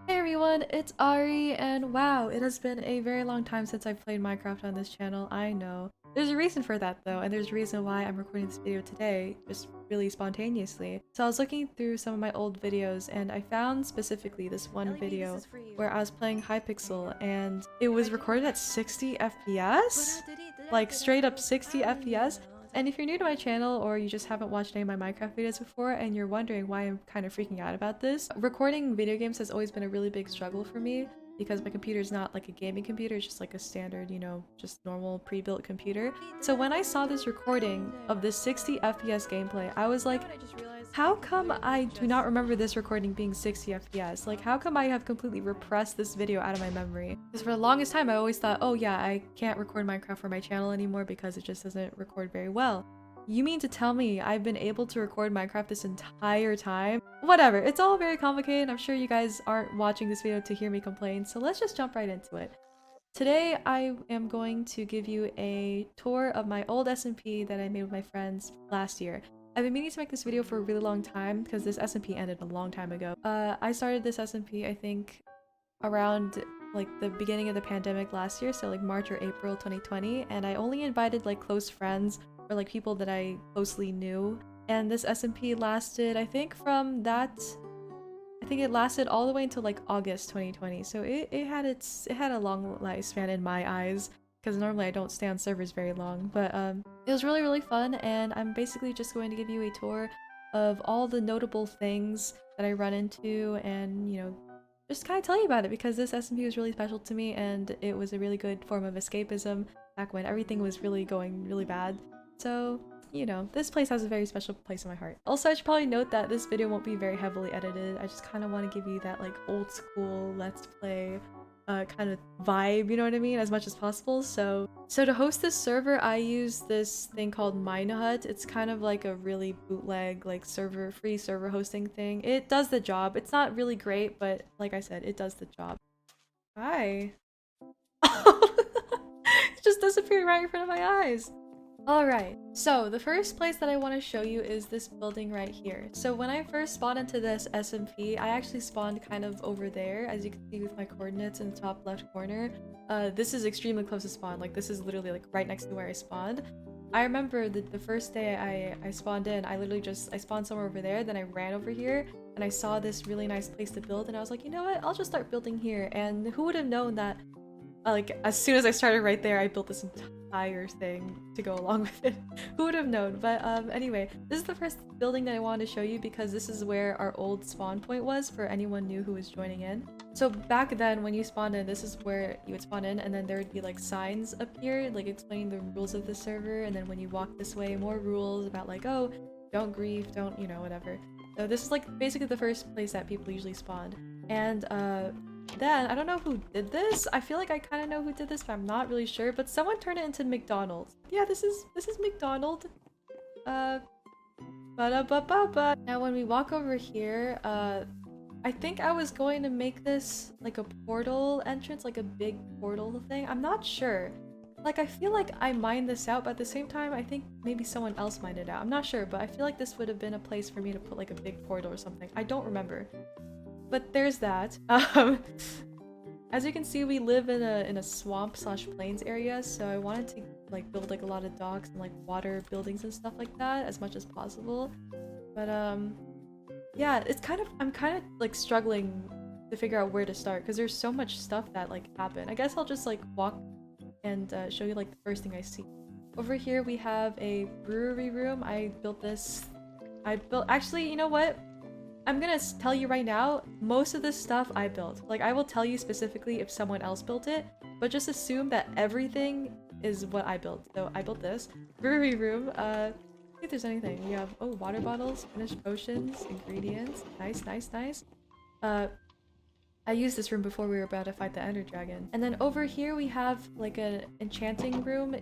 Hey everyone, it's Ari, and wow, it has been a very long time since I've played Minecraft on this channel, I know. There's a reason for that though, and there's a reason why I'm recording this video today, just really spontaneously. So I was looking through some of my old videos, and I found specifically this one video where I was playing Hypixel, and it was recorded at 60 FPS? Like straight up 60 FPS? And if you're new to my channel or you just haven't watched any of my Minecraft videos before and you're wondering why I'm kind of freaking out about this, recording video games has always been a really big struggle for me because my computer is not like a gaming computer, it's just like a standard, you know, just normal pre-built computer. So when I saw this recording of this 60 FPS gameplay, I was like, how come I do not remember this recording being 60 FPS? Like, how come I have completely repressed this video out of my memory? Because for the longest time, I always thought, oh yeah, I can't record Minecraft for my channel anymore because it just doesn't record very well. You mean to tell me I've been able to record Minecraft this entire time? Whatever, it's all very complicated. I'm sure you guys aren't watching this video to hear me complain, so let's just jump right into it. Today, I am going to give you a tour of my old SMP that I made with my friends last year. I've been meaning to make this video for a really long time because this SMP ended a long time ago. I started this SMP, I think, around like the beginning of the pandemic last year, so like March or April 2020, and I only invited like close friends or like people that I closely knew. And this SMP lasted, I think from that, I think it lasted all the way until like August 2020, so it had a long lifespan in my eyes. Because normally I don't stay on servers very long, but it was really fun, and I'm basically just going to give you a tour of all the notable things that I run into and, you know, just kind of tell you about it because this SMP was really special to me and it was a really good form of escapism back when everything was really going really bad. So, you know, this place has a very special place in my heart. Also, I should probably note that this video won't be very heavily edited. I just kind of want to give you that like old school let's play kind of vibe, you know what I mean, as much as possible. So to host this server, I use this thing called Minehut. It's kind of like a really bootleg, like free server hosting thing. It does the job. It's not really great, but like I said, it does the job. Hi. It just disappeared right in front of my eyes. Alright, so the first place that I want to show you is this building right here. So when I first spawned into this SMP, I actually spawned kind of over there, as you can see with my coordinates in the top left corner. This is extremely close to spawn, like this is literally like right next to where I spawned. I remember that the first day I spawned in, I spawned somewhere over there, then I ran over here, and I saw this really nice place to build, and I was like, you know what, I'll just start building here, and who would have known that like as soon as I started right there, I built this entire thing to go along with it. Who would have known? But anyway, this is the first building that I wanted to show you because this is where our old spawn point was for anyone new who was joining in. So back then when you spawned in, this is where you would spawn in, and then there would be like signs up here like explaining the rules of the server, and then when you walk this way, more rules about like, oh, don't grief, don't, you know, whatever. So this is like basically the first place that people usually spawned. And then, I don't know who did this. I feel like I kind of know who did this, but I'm not really sure. But someone turned it into McDonald's. Yeah, this is McDonald. Ba-da-ba-ba-ba. Now, when we walk over here, I think I was going to make this like a portal entrance, like a big portal thing. I'm not sure. Like, I feel like I mined this out, but at the same time, I think maybe someone else mined it out. I'm not sure, but I feel like this would have been a place for me to put like a big portal or something. I don't remember. But there's that. As you can see, we live in a swamp / plains area, so I wanted to like build like a lot of docks and like water buildings and stuff like that as much as possible. But yeah, I'm kind of like struggling to figure out where to start because there's so much stuff that like happened. I guess I'll just like walk and show you like the first thing I see. Over here we have a brewery room. I built this. Actually, you know what? I'm gonna tell you right now, most of this stuff I built. Like, I will tell you specifically if someone else built it, but just assume that everything is what I built. So I built this. Brewery room, see if there's anything. We have, oh, water bottles, finished potions, ingredients. Nice. I used this room before we were about to fight the Ender Dragon. And then over here we have like an enchanting room.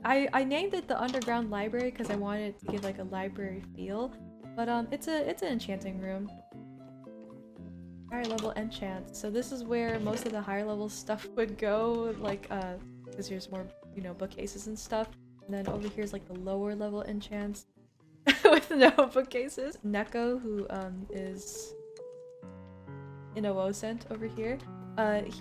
I named it the Underground Library because I wanted it to give like a library feel. But it's an enchanting room. Higher level enchant. So this is where most of the higher level stuff would go, like because there's more, you know, bookcases and stuff. And then over here's like the lower level enchants with no bookcases. Neko, who is innowocent over here.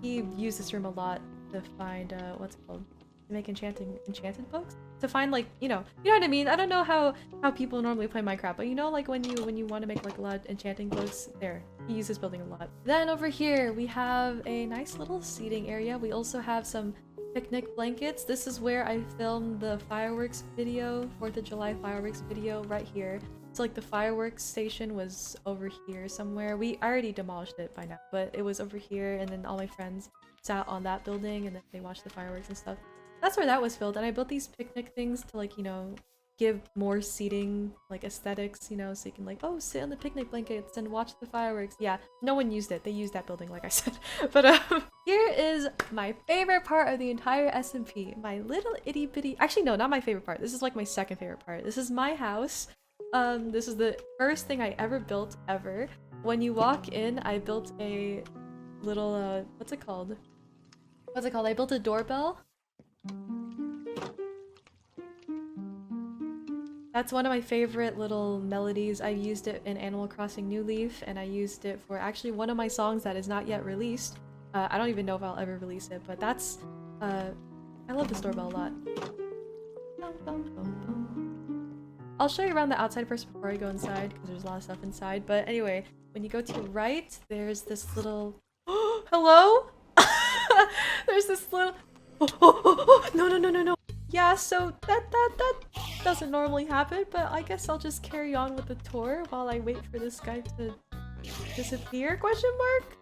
He used this room a lot to find what's it called? To make enchanted books? To find like, you know what I mean? I don't know how people normally play Minecraft, but you know, like when you want to make like a lot of enchanting books, there. He uses this building a lot. Then over here we have a nice little seating area. We also have some picnic blankets. This is where I filmed the fireworks video, 4th of July fireworks video right here. So like the fireworks station was over here somewhere. I already demolished it by now, but it was over here, and then all my friends sat on that building and then they watched the fireworks and stuff. That's where that was filmed, and I built these picnic things to like, you know, give more seating like aesthetics, you know, so you can like, oh, sit on the picnic blankets and watch the fireworks. Yeah, no one used it. They used that building like I said. But here is my favorite part of the entire SMP. My little itty bitty, actually no, not my favorite part. This is like my second favorite part. This is my house. This is the first thing I ever built ever. When you walk in, I built a little what's it called? I built a doorbell. That's one of my favorite little melodies. I used it in Animal Crossing New Leaf, and I used it for actually one of my songs that is not yet released. I don't even know if I'll ever release it, but that's I love this doorbell a lot. I'll show you around the outside first before I go inside, because there's a lot of stuff inside. But anyway, when you go to the right, there's this little hello. There's this little no. Yeah, so that doesn't normally happen, but I guess I'll just carry on with the tour while I wait for this guy to disappear, question mark?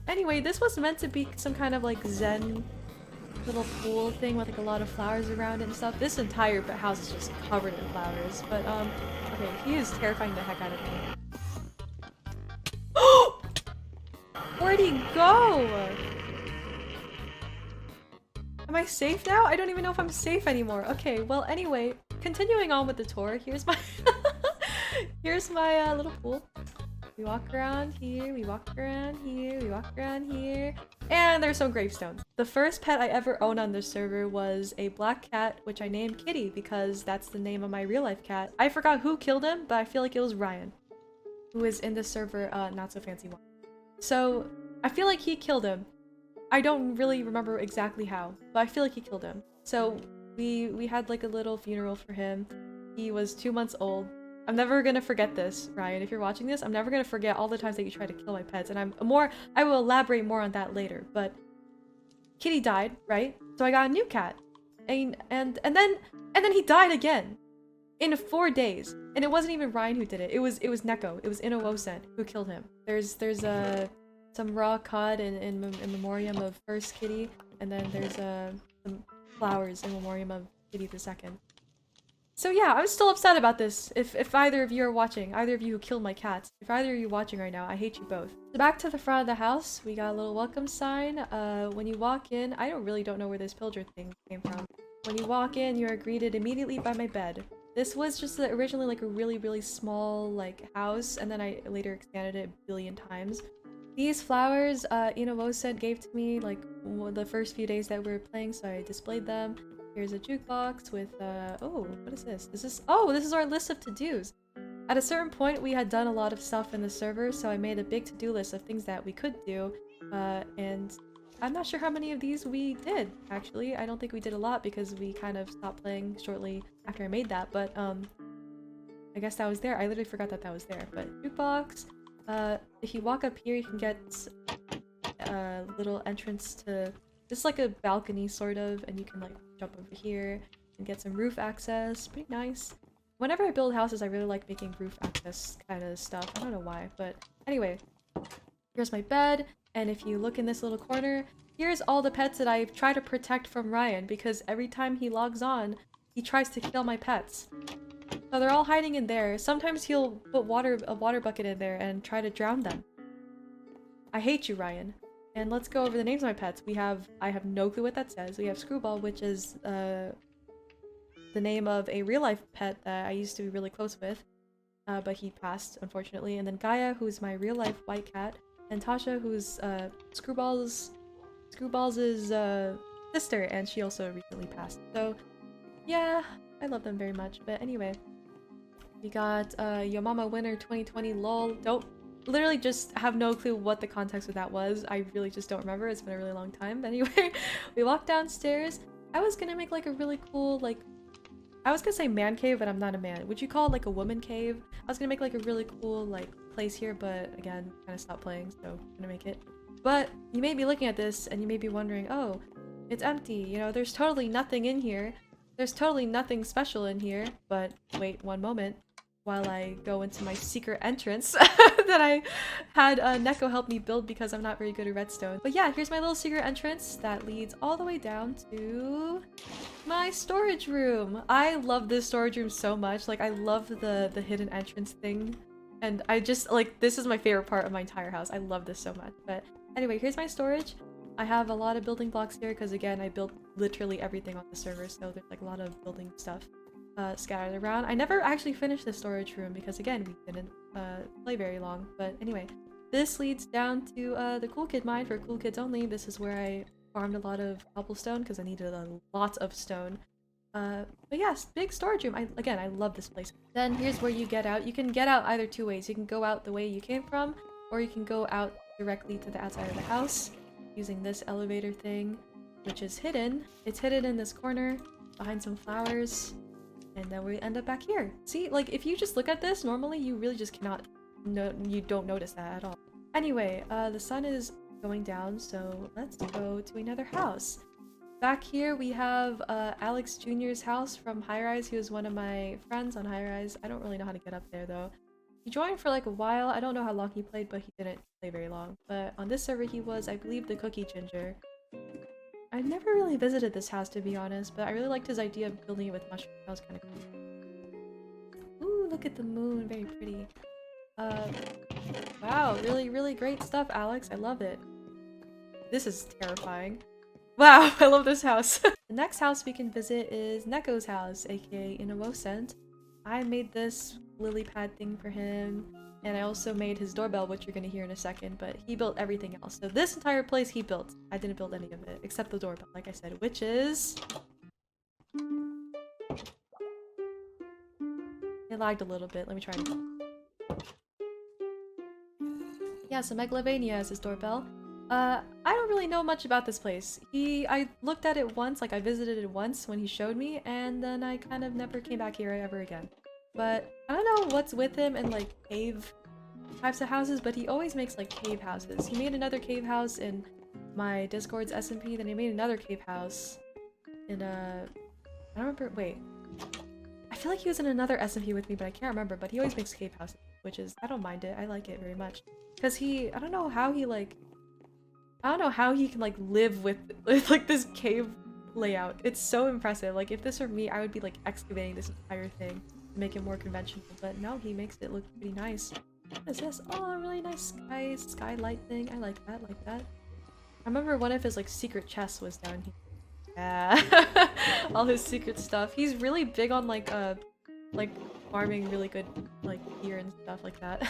Anyway, this was meant to be some kind of like zen little pool thing with like a lot of flowers around it and stuff. This entire house is just covered in flowers, but okay, he is terrifying the heck out of me. Where'd he go? Am I safe now? I don't even know if I'm safe anymore. Okay, well anyway, continuing on with the tour, here's my here's my little pool. We walk around here, we walk around here, we walk around here, and there's some gravestones. The first pet I ever owned on this server was a black cat, which I named Kitty because that's the name of my real life cat. I forgot who killed him, but I feel like it was Rian, who is in the server notsofancywine. So I feel like he killed him. I don't really remember exactly how, but I feel like he killed him. So we had like a little funeral for him. He was 2 months old. I'm never gonna forget this, Ryan. If you're watching this, I'm never gonna forget all the times that you tried to kill my pets, and I will elaborate more on that later. But Kitty died, right? So I got a new cat, and then he died again in 4 days, and it wasn't even Ryan who did it. It was Neko. It was innowocent who killed him. There's some raw cod in memoriam of first Kitty, and then there's some flowers in memoriam of Kitty the second. So yeah, I'm still upset about this. If either of you are watching, either of you who killed my cats, if either of you watching right now, I hate you both. So back to the front of the house, we got a little welcome sign. When you walk in, I really don't know where this pillager thing came from. When you walk in, you are greeted immediately by my bed. This was just originally like a really small like house, and then I later expanded it a billion times. These flowers, innowocent gave to me like the first few days that we were playing, so I displayed them. Here's a jukebox with, oh, what is this? This is our list of to-dos. At a certain point, we had done a lot of stuff in the server, so I made a big to-do list of things that we could do, and I'm not sure how many of these we did, actually. I don't think we did a lot because we kind of stopped playing shortly after I made that, but, I guess that was there. I literally forgot that was there, but jukebox. If you walk up here, you can get a little entrance to... It's like a balcony, sort of, and you can, like, jump over here and get some roof access. Pretty nice. Whenever I build houses, I really like making roof access kind of stuff. I don't know why, but anyway. Here's my bed, and if you look in this little corner, here's all the pets that I try to protect from Ryan, because every time he logs on, he tries to kill my pets. So they're all hiding in there. Sometimes he'll put a water bucket in there and try to drown them. I hate you, Ryan. And let's go over the names of my pets. I have no clue what that says. We have Screwball, which is the name of a real-life pet that I used to be really close with, but he passed, unfortunately. And then Gaia, who's my real-life white cat, and Tasha, who's Screwball's sister, and she also recently passed. So, yeah, I love them very much. But anyway, we got Yo Mama Winter 2020 lol. literally just have no clue what the context of that was. I really just don't remember. It's been a really long time. But anyway, we walked downstairs. I was gonna make like a really cool, like, I was gonna say man cave, but I'm not a man. Would you call it like a woman cave? I was gonna make like a really cool like place here, but again, kind of stopped playing, so I'm gonna make it. But you may be looking at this and you may be wondering, oh, it's empty. You know, there's totally nothing in here. There's totally nothing special in here. But wait one moment while I go into my secret entrance that I had Neko help me build because I'm not very good at redstone. But yeah, here's my little secret entrance that leads all the way down to my storage room. I love this storage room so much. Like, I love the hidden entrance thing. And I just, like, this is my favorite part of my entire house. I love this so much. But anyway, here's my storage. I have a lot of building blocks here because, again, I built literally everything on the server. So there's, like, a lot of building stuff scattered around. I never actually finished the storage room because, again, we didn't play very long. But anyway, this leads down to the Cool Kid mine for cool kids only. This is where I farmed a lot of cobblestone because I needed a lot of stone. But yes, big storage room. Again, I love this place. Then here's where you get out. You can get out either two ways. You can go out the way you came from, or you can go out directly to the outside of the house using this elevator thing, which is hidden. It's hidden in this corner behind some flowers. And then we end up back here. See, like, if you just look at this, normally you really just cannot, you don't notice that at all. Anyway, the sun is going down, so let's go to another house. Back here we have Alex Junior's house from HELLOOO. He was one of my friends on HELLOOO. I don't really know how to get up there though. He joined for like a while. I don't know how long he played, but he didn't play very long. But on this server he was, I believe, the Cookie Ginger. I never really visited this house, to be honest, but I really liked his idea of building it with mushrooms. That was kind of cool. Ooh, look at the moon. Very pretty. Wow, really great stuff, Alex. I love it. This is terrifying. Wow, I love this house. The next house we can visit is Neko's house, aka innowocent. I made this lily pad thing for him, and I also made his doorbell, which you're gonna hear in a second, but he built everything else. So this entire place he built. I didn't build any of it, except the doorbell, like I said, which is... It lagged a little bit. Let me try it again. Yeah, so Megalovania is his doorbell. I don't really know much about this place. I looked at it once, like I visited it once when he showed me, and then I kind of never came back here ever again. But I don't know what's with him and like cave types of houses, but he always makes like cave houses. He made another cave house in my Discord's SMP, then he made another cave house in I don't remember, wait. I feel like he was in another SMP with me, but I can't remember, but he always makes cave houses, which is, I don't mind it. I like it very much. Because I don't know how he can like live with like this cave layout. It's so impressive. Like if this were me, I would be like excavating this entire thing to make it more conventional, but no, he makes it look pretty nice. What is this? Oh, a really nice skylight thing. I like that, I remember one of his like secret chests was down here. Yeah. All his secret stuff. He's really big on like farming really good like gear and stuff like that.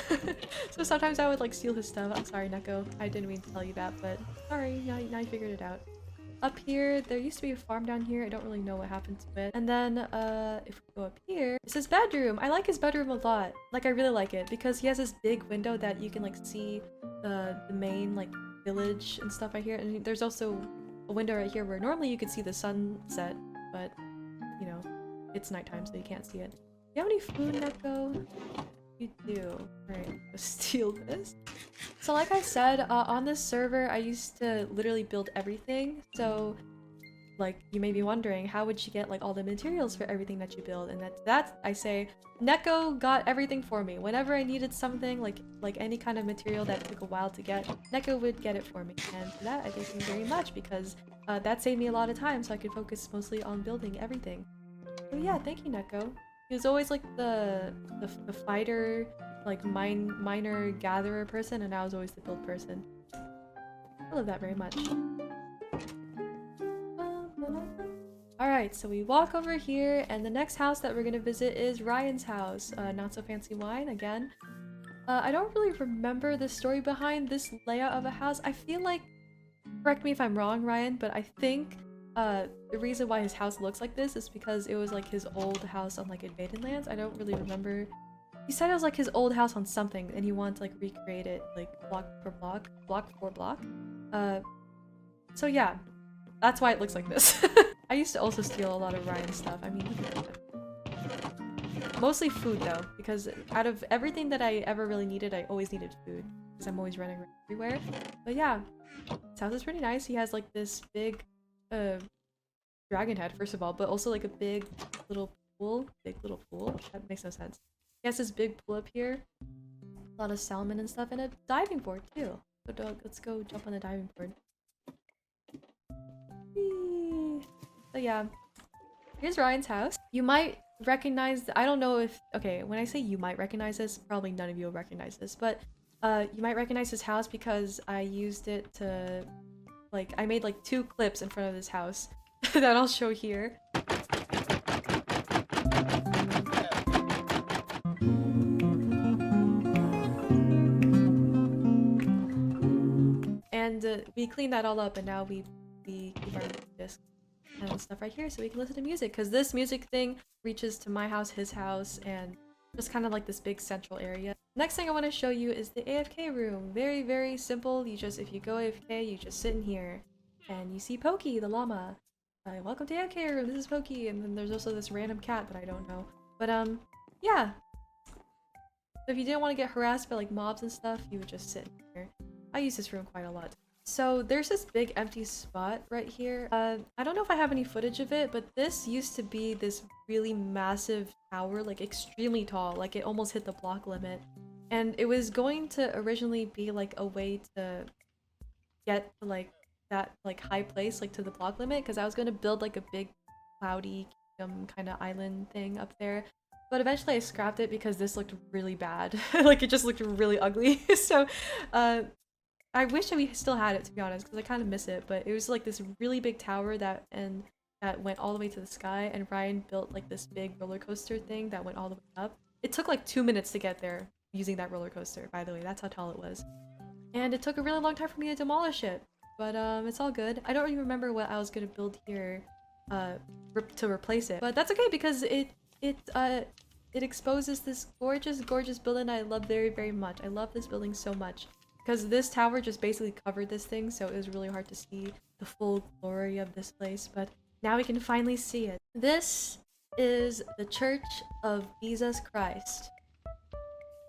So sometimes I would like steal his stuff. I'm sorry, Neko. I didn't mean to tell you that, but sorry, now you figured it out. Up here, there used to be a farm down here. I don't really know what happened to it. And then if we go up here, it's his bedroom. I like his bedroom a lot. Like I really like it because he has this big window that you can like see the main like village and stuff right here. And there's also a window right here where normally you could see the sunset, but you know, it's nighttime so you can't see it. Do you have any food, Neko? You do. Alright, let's steal this. So like I said, on this server, I used to literally build everything. So, like, you may be wondering, how would you get like all the materials for everything that you build? And that's I say, Neko got everything for me. Whenever I needed something, like any kind of material that took a while to get, Neko would get it for me. And for that, I thank him very much because that saved me a lot of time so I could focus mostly on building everything. So yeah, thank you, Neko. He was always like the fighter, like miner gatherer person, and I was always the build person. I love that very much. Alright, so we walk over here, and the next house that we're gonna visit is Rian's house. Notsofancywine again. I don't really remember the story behind this layout of a house. I feel like, correct me if I'm wrong, Rian, but I think the reason why his house looks like this is because it was like his old house on like Invaded Lands. I don't really remember He said it was like his old house on something, and he wanted to like recreate it like block for block, block for block. So yeah, that's why it looks like this. I used to also steal a lot of Ryan's stuff. I mean, mostly food though, because out of everything that I ever really needed, I always needed food because I'm always running everywhere. But yeah, his house is pretty nice. He has like this big dragon head, first of all, but also like a big little pool. That makes no sense. He has this big pool up here, a lot of salmon and stuff, and a diving board too. So dog, let's go jump on the diving board. Whee! So yeah, here's Ryan's house. You might recognize, I don't know if, okay, when I say you might recognize this, probably none of you will recognize this, but you might recognize his house because I used it to, like, I made like 2 clips in front of this house that I'll show here. And we cleaned that all up, and now we keep our disc and stuff right here so we can listen to music, because this music thing reaches to my house, his house, and just kind of like this big central area. Next thing I want to show you is the AFK room. Very, very simple. You just, if you go AFK, you just sit in here and you see Pokey, the llama. Welcome to AFK room, this is Pokey, and then there's also this random cat that I don't know. But yeah. So if you didn't want to get harassed by like mobs and stuff, you would just sit in here. I use this room quite a lot. So there's this big empty spot right here. I don't know if I have any footage of it, but this used to be this really massive tower, like extremely tall, like it almost hit the block limit. And it was going to originally be like a way to get to like that like high place, like to the block limit, because I was going to build like a big cloudy kingdom kind of island thing up there. But eventually I scrapped it because this looked really bad. Like it just looked really ugly. So I wish that we still had it, to be honest, because I kind of miss it. But it was like this really big tower that went all the way to the sky, and Ryan built like this big roller coaster thing that went all the way up. It took like 2 minutes to get there using that roller coaster, by the way. That's how tall it was. And it took a really long time for me to demolish it. But it's all good. I don't really remember what I was gonna build here to replace it. But that's okay, because it exposes this gorgeous, gorgeous building I love very, very much. I love this building so much. Because this tower just basically covered this thing, so it was really hard to see the full glory of this place, but now we can finally see it. This is the Church of Jesus Christ.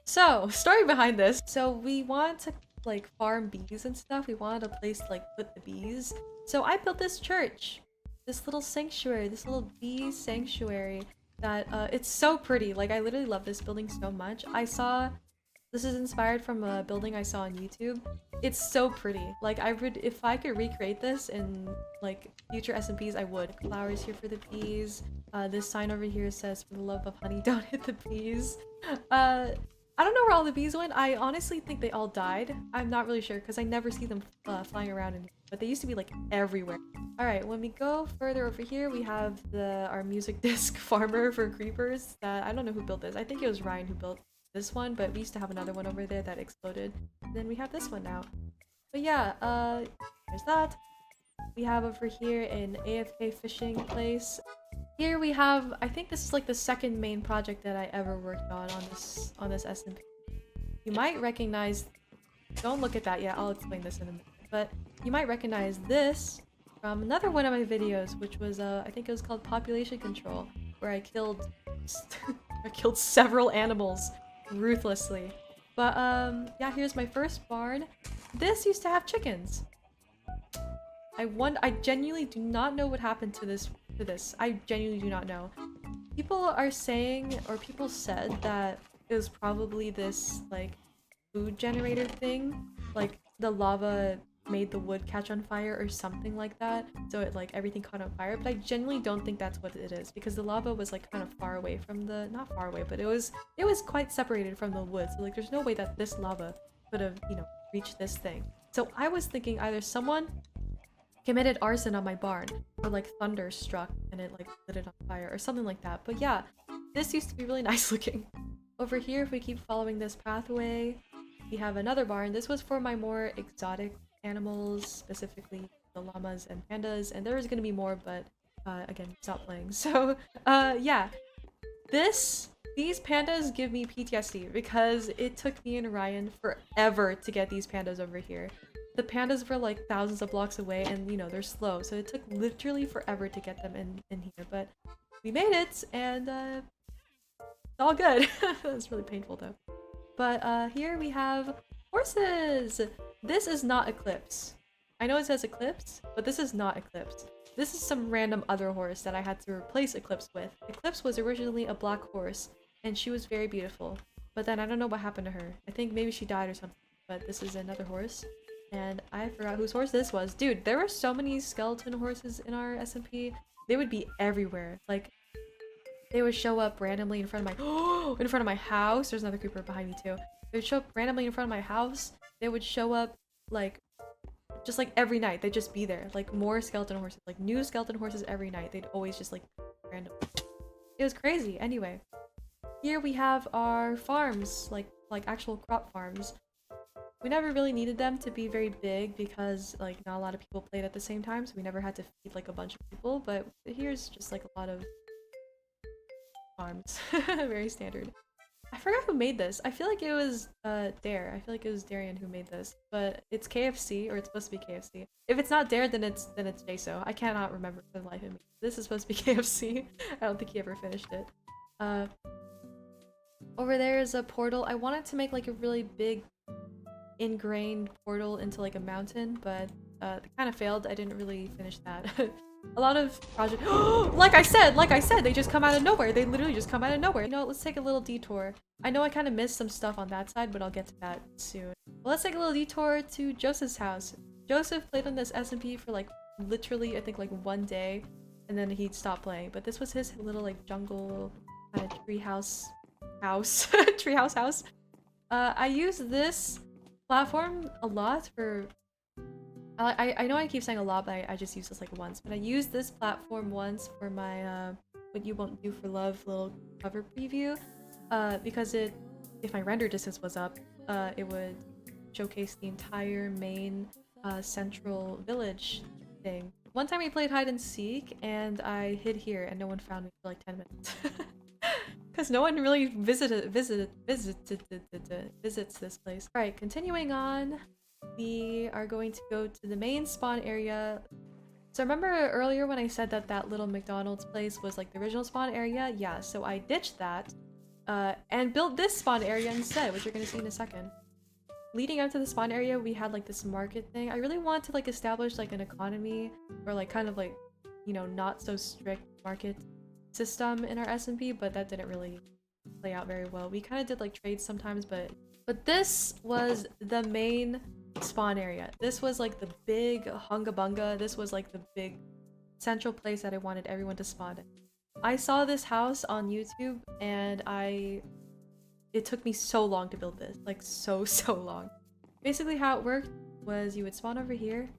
So, story behind this. So we want to like farm bees and stuff. We wanted a place to like put the bees. So I built this church. This little sanctuary, this little bee sanctuary that it's so pretty. Like I literally love this building so much. This is inspired from a building I saw on YouTube. It's so pretty. Like if I could recreate this in like future SMPs, I would. Flowers here for the bees. This sign over here says, "For the love of honey, don't hit the bees." I don't know where all the bees went. I honestly think they all died. I'm not really sure because I never see them flying around anymore. But they used to be like everywhere. Alright, when we go further over here, we have our music disc farmer for creepers. That I don't know who built this. I think it was Ryan who built this one, but we used to have another one over there that exploded. And then we have this one now. But yeah, there's that. We have over here an AFK fishing place. Here we have, I think this is like the second main project that I ever worked on this SMP. You might recognize, don't look at that yet, I'll explain this in a minute. But you might recognize this from another one of my videos, which was I think it was called Population Control, where I killed several animals ruthlessly. But yeah, here's my first barn. This used to have chickens. I genuinely do not know what happened to this. I genuinely do not know. People are saying, or people said that it was probably this like food generator thing, like the lava made the wood catch on fire or something like that, so it like everything caught on fire. But I genuinely don't think that's what it is, because the lava was like kind of far away from not far away, but it was quite separated from the wood, so like there's no way that this lava could have, you know, reached this thing. So I was thinking either someone committed arson on my barn, or like thunder struck and it like lit it on fire or something like that. But yeah, this used to be really nice looking. Over here, if we keep following this pathway, we have another barn. This was for my more exotic animals, specifically the llamas and pandas, and there was gonna be more, but again, stop playing. So yeah, These pandas give me PTSD because it took me and Ryan forever to get these pandas over here. The pandas were like thousands of blocks away and you know, they're slow. So it took literally forever to get them in here. But we made it and it's all good. It's really painful though. But here we have horses! This is not Eclipse. I know it says Eclipse, but this is not Eclipse. This is some random other horse that I had to replace Eclipse with. Eclipse was originally a black horse, and she was very beautiful. But then I don't know what happened to her. I think maybe she died or something. But this is another horse. And I forgot whose horse this was. Dude, there were so many skeleton horses in our SMP. They would be everywhere. Like, they would show up randomly in front of my in front of my house. There's another creeper behind me too. They would show up randomly in front of my house. They would show up like just like every night. They'd just be there. Like more skeleton horses, like new skeleton horses every night. They'd always just like random. It was crazy. Anyway, here we have our farms, like actual crop farms. We never really needed them to be very big because like not a lot of people played at the same time, so we never had to feed like a bunch of people. But here's just like a lot of farms. Very standard. I forgot who made this. I feel like it was Dare. I feel like it was Darian who made this, but it's KFC, or it's supposed to be KFC. If it's not Dare, then it's Jaso. I cannot remember for the life of me. This is supposed to be KFC. I don't think he ever finished it. Over there is a portal. I wanted to make like a really big ingrained portal into like a mountain, but it kind of failed. I didn't really finish that. A lot of projects like I said, they just come out of nowhere. They literally just come out of nowhere. You know what, let's take a little detour. I know I kind of missed some stuff on that side, but I'll get to that soon. Well, let's take a little detour to Joseph's house. Joseph played on this SMP for like literally I think like one day, and then he stopped playing. But this was his little like jungle kind of treehouse house. Treehouse house. I use this platform a lot for I know I keep saying a lot, but I just use this like once. But I used this platform once for my What You Won't Do for Love little cover preview, because if my render distance was up, it would showcase the entire main central village thing. One time we played hide and seek, and I hid here, and no one found me for like 10 minutes. Because no one really visits this place. Alright, continuing on. We are going to go to the main spawn area. So remember earlier when I said that that little McDonald's place was like the original spawn area? Yeah, so I ditched that and built this spawn area instead, which you're going to see in a second. Leading up to the spawn area, we had like this market thing. I really want to like establish like an economy or like kind of like, you know, not so strict market system in our SMP, but that didn't really play out very well. We kind of did like trades sometimes, but this was the main spawn area. This was like the big hunga bunga. This was like the big central place that I wanted everyone to spawn in. I saw this house on YouTube and it took me so long to build this, like so long. Basically how it worked was you would spawn over here.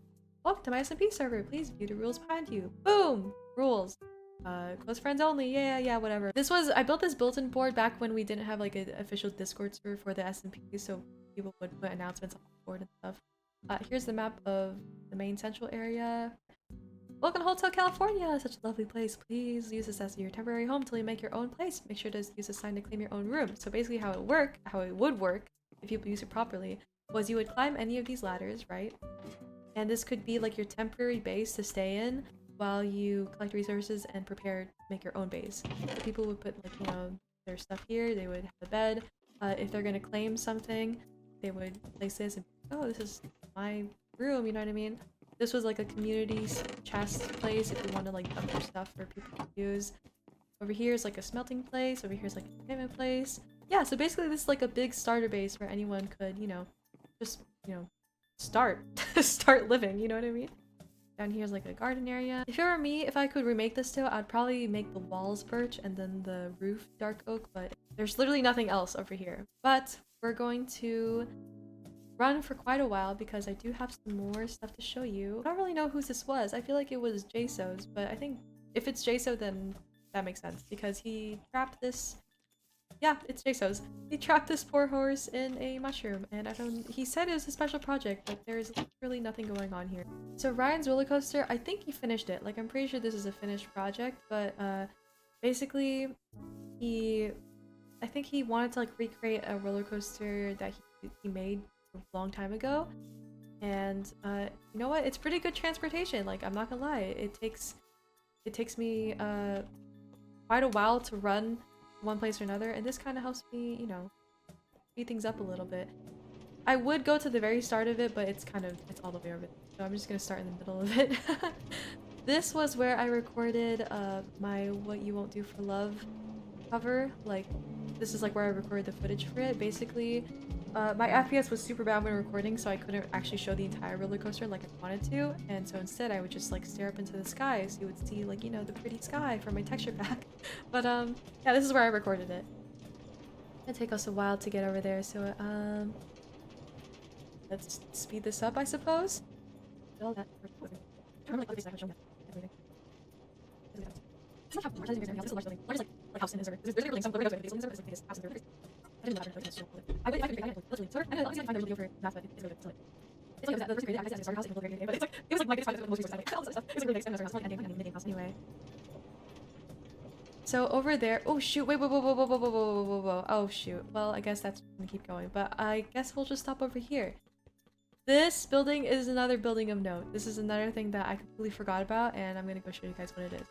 Welcome to my SMP server, please view the rules behind you. Boom! Rules. Close friends only, yeah, whatever. I built this bulletin board back when we didn't have like an official Discord server for the SMP, so people would put announcements on the board and stuff. Here's the map of the main central area. Welcome to Hotel California, such a lovely place. Please use this as your temporary home till you make your own place. Make sure to use the sign to claim your own room. So basically how it would work, if people use it properly, was you would climb any of these ladders, right? And this could be like your temporary base to stay in while you collect resources and prepare to make your own base. So people would put like, you know, their stuff here, they would have a bed. If they're gonna claim something, they would place this and, oh, this is my room, you know what I mean? This was like a community chest place if you want to like dump your stuff for people to use. Over here is like a smelting place, over here is like a payment place. Yeah, so basically this is like a big starter base where anyone could, you know, just, you know, start living, you know what I mean? Down here's like a garden area. If it were me, if I could remake this too, I'd probably make the walls birch and then the roof dark oak, but there's literally nothing else over here. But we're going to run for quite a while because I do have some more stuff to show you. I don't really know whose this was. I feel like it was Jaso's, but I think if it's Jaso, then that makes sense because he trapped this. Yeah, it's Jaso's. He trapped this poor horse in a mushroom, and he said it was a special project, but there's literally nothing going on here. So Ryan's roller coaster, I think he finished it. Like, I'm pretty sure this is a finished project, but basically I think he wanted to like recreate a roller coaster that he made a long time ago. And you know what? It's pretty good transportation. Like, I'm not gonna lie, it takes me quite a while to run one place or another, and this kind of helps me, you know, speed things up a little bit. I would go to the very start of it, but it's all the way over there. So I'm just gonna start in the middle of it. This was where I recorded my What You Won't Do for Love cover. Like, this is like where I recorded the footage for it. Basically, my FPS was super bad when recording, so I couldn't actually show the entire roller coaster like I wanted to, and so instead I would just like stare up into the sky so you would see, like, you know, the pretty sky from my texture pack. But yeah, this is where I recorded it. It'll take us a while to get over there, so let's speed this up, I suppose. All that. Anyway. So over there, oh shoot, wait, whoa. Oh shoot. Well, I guess that's gonna keep going, but I guess we'll just stop over here. This building is another building of note. This is another thing that I completely forgot about, and I'm gonna go show you guys what it is.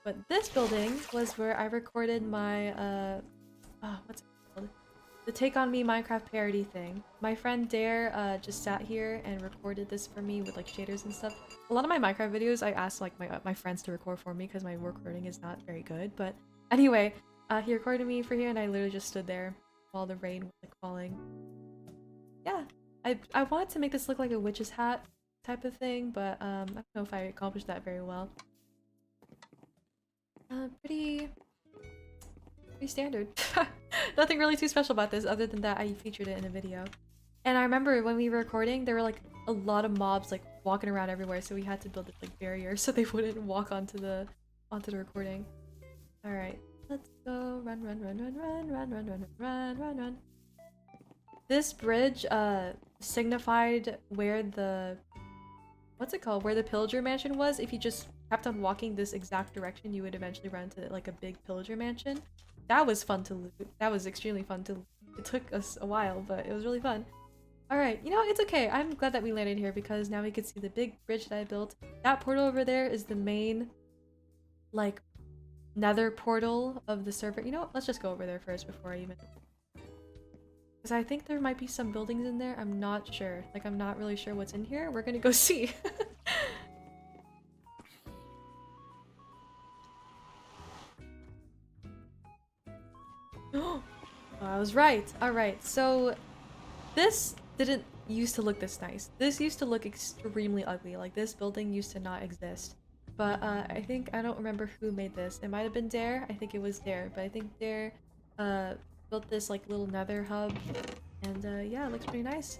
But this building was where I recorded my, what's it called? The Take On Me Minecraft parody thing. My friend Dare, just sat here and recorded this for me with like shaders and stuff. A lot of my Minecraft videos, I asked like my friends to record for me because my recording is not very good. But anyway, he recorded me for here, and I literally just stood there while the rain was like falling. Yeah, I wanted to make this look like a witch's hat type of thing, but I don't know if I accomplished that very well. Pretty standard. Nothing really too special about this other than that I featured it in a video. And I remember when we were recording, there were like a lot of mobs like walking around everywhere, so we had to build a like barrier so they wouldn't walk onto the recording. All right, let's go. Run. This bridge signified where the where the pillager mansion was. If you just kept on walking this exact direction, you would eventually run into like a big pillager mansion. That was fun to loot. That was extremely fun to loot. It took us a while, but it was really fun. Alright, you know, it's okay. I'm glad that we landed here because now we can see the big bridge that I built. That portal over there is the main, like, nether portal of the server. You know what? Let's just go over there first before I even... Because I think there might be some buildings in there. I'm not sure. Like, I'm not really sure what's in here. We're gonna go see. Oh, I was right. Alright, so this didn't used to look this nice. This used to look extremely ugly. Like, this building used to not exist. But I don't remember who made this. It might have been Dare. I think it was Dare. But I think Dare built this like little nether hub. And yeah, it looks pretty nice.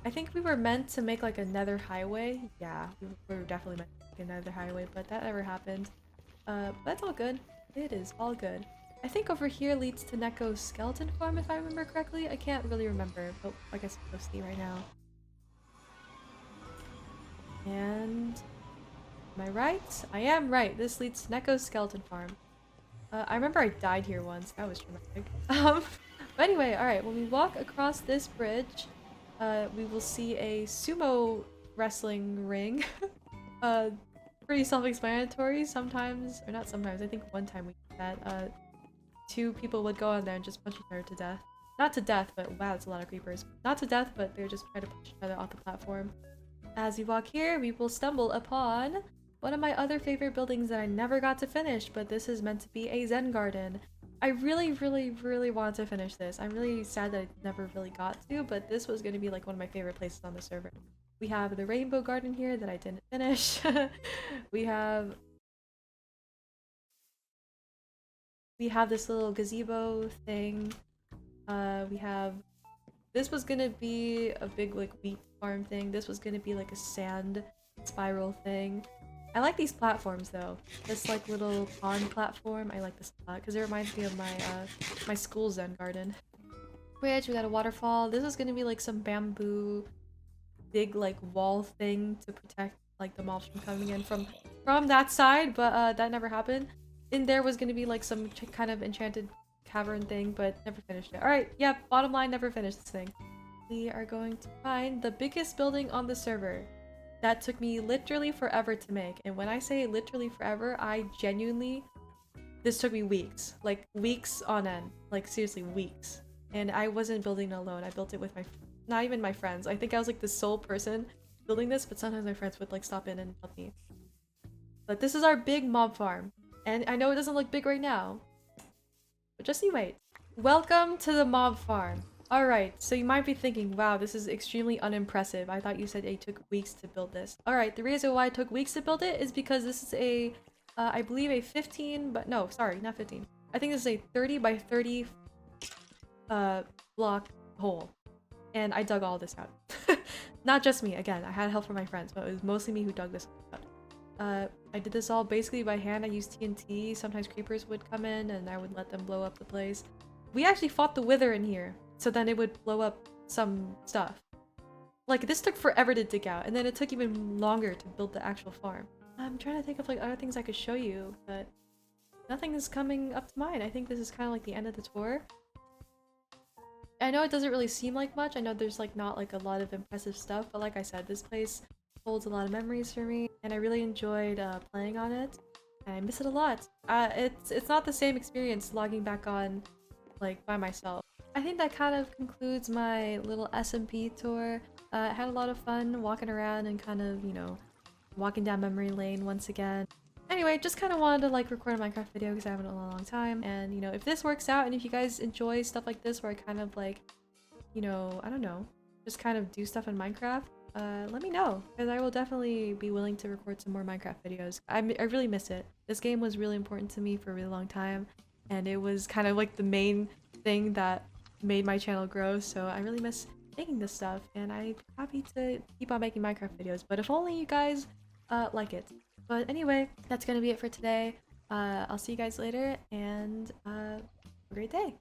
I think we were meant to make like a nether highway. Yeah, we were definitely meant to make a nether highway, but that never happened. But that's all good. It is all good. I think over here leads to Neko's skeleton farm, if I remember correctly. I can't really remember, but I guess we'll go see right now. And... am I right? I am right. This leads to Neko's skeleton farm. I remember I died here once. That was dramatic. But anyway, alright. When we walk across this bridge, we will see a sumo wrestling ring. Pretty self-explanatory. Sometimes, or not sometimes, I think one time we did that. Two people would go on there and just punch each other to death. Not to death, but wow, that's a lot of creepers. Not to death, but they would just try to push each other off the platform. As we walk here, we will stumble upon one of my other favorite buildings that I never got to finish, but this is meant to be a Zen garden. I really wanted to finish this. I'm really sad that I never really got to, but this was going to be like one of my favorite places on the server. We have the rainbow garden here that I didn't finish. We have this little gazebo thing. This was gonna be a big like wheat farm thing. This was gonna be like a sand spiral thing. I like these platforms though. This like little pond platform, I like this a lot because it reminds me of my my school Zen garden. Bridge, we got a waterfall. This is gonna be like some bamboo big like wall thing to protect like the mobs from coming in from that side, but that never happened. in there was gonna be like some kind of enchanted cavern thing, but never finished it. Alright, yeah, bottom line, never finished this thing. We are going to find the biggest building on the server. That took me literally forever to make. And when I say literally forever, I genuinely... This took me weeks. Like, weeks on end. Like, seriously, weeks. And I wasn't building it alone. I built it with my... Not even my friends. I think I was like the sole person building this, but sometimes my friends would like stop in and help me. But this is our big mob farm. And I know it doesn't look big right now, but just you wait. Welcome to the mob farm. Alright, so you might be thinking, wow, this is extremely unimpressive. I thought you said it took weeks to build this. Alright, the reason why it took weeks to build it is because this is a, I believe a 15, but no, sorry, not 15. I think this is a 30 by 30 block hole. And I dug all this out. Not just me, again, I had help from my friends, but it was mostly me who dug this out. I did this all basically by hand. I used TNT. Sometimes creepers would come in and I would let them blow up the place. We actually fought the wither in here, so then it would blow up some stuff. Like, this took forever to dig out, and then it took even longer to build the actual farm. I'm trying to think of like other things I could show you, but nothing is coming up to mind. I think this is kind of like the end of the tour. I know it doesn't really seem like much. I know there's like not like a lot of impressive stuff, but like I said, this place holds a lot of memories for me, and I really enjoyed playing on it. I miss it a lot. It's not the same experience logging back on like by myself. I think that kind of concludes my little SMP tour. I had a lot of fun walking around and kind of, you know, walking down memory lane once again. Anyway, just kind of wanted to like record a Minecraft video because I haven't in a long time, and you know, if this works out and if you guys enjoy stuff like this where I kind of like, you know, I don't know, just kind of do stuff in Minecraft, let me know, because I will definitely be willing to record some more Minecraft videos. I really miss it. This game was really important to me for a really long time, and it was kind of like the main thing that made my channel grow, so I really miss making this stuff, and I'm happy to keep on making Minecraft videos, but if only you guys like it. But anyway, that's gonna be it for today. I'll see you guys later, and have a great day.